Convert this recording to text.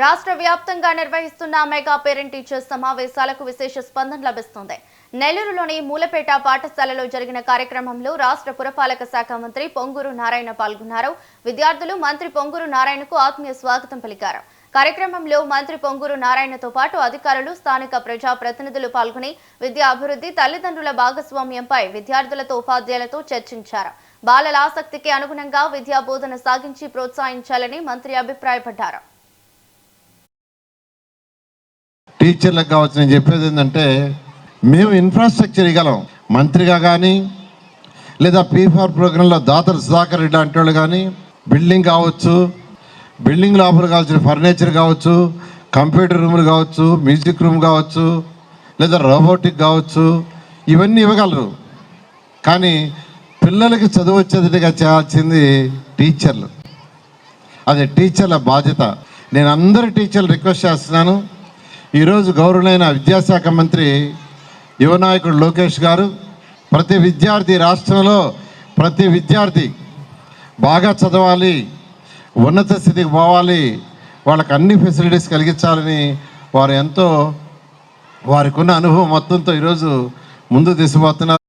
రాష్ట్ర వ్యాప్తంగా నిర్వహిస్తున్న మెగా పేరెంట్ టీచర్స్ సమావేశాలకు విశేష స్పందన లభిస్తుంది. నెల్లూరులోని మూలపేట పాఠశాలలో జరిగిన కార్యక్రమంలో రాష్ట్ర పురపాలక శాఖ మంత్రి పొంగూరు నారాయణ పాల్గొన్నారు. విద్యార్థులు మంత్రి పొంగూరు నారాయణకు ఆత్మీయ స్వాగతం పలికారు. కార్యక్రమంలో మంత్రి పొంగూరు నారాయణతో పాటు అధికారులు, స్థానిక ప్రజా ప్రతినిధులు పాల్గొని విద్యా అభివృద్ధి, తల్లిదండ్రుల భాగస్వామ్యంపై విద్యార్థులతో, ఉపాధ్యాయులతో చర్చించారు. బాలల ఆసక్తికి అనుగుణంగా విద్యా బోధన సాగించి ప్రోత్సహించాలని మంత్రి అభిప్రాయపడ్డారు. టీచర్లకు కావచ్చు, నేను చెప్పేది ఏంటంటే మేము ఇన్ఫ్రాస్ట్రక్చర్ ఇవ్వగలం. మంత్రిగా కానీ లేదా P4 ప్రోగ్రాంలో దాతర్ సుధాకర్ రెడ్డి లాంటి వాళ్ళు కానీ బిల్డింగ్ కావచ్చు, బిల్డింగ్ లోపల కావాల్సిన ఫర్నిచర్ కావచ్చు, కంప్యూటర్ రూములు కావచ్చు, మ్యూజిక్ రూమ్ కావచ్చు, లేదా రోబోటిక్ కావచ్చు, ఇవన్నీ ఇవ్వగలరు. కానీ పిల్లలకి చదువు వచ్చేదిగా చేయాల్సింది టీచర్లు. అది టీచర్ల బాధ్యత. నేను అందరు టీచర్లు రిక్వెస్ట్ చేస్తున్నాను. ఈరోజు గౌరవనైన విద్యాశాఖ మంత్రి యువ నాయకుడు లోకేష్ గారు ప్రతి విద్యార్థి, రాష్ట్రంలో ప్రతి విద్యార్థి బాగా చదవాలి, ఉన్నత స్థితికి పోవాలి, వాళ్ళకి అన్ని ఫెసిలిటీస్ కలిగించాలని వారు ఎంతో వారికి ఉన్న అనుభవం మొత్తంతో ఈరోజు ముందు తీసుకుపోతున్నారు.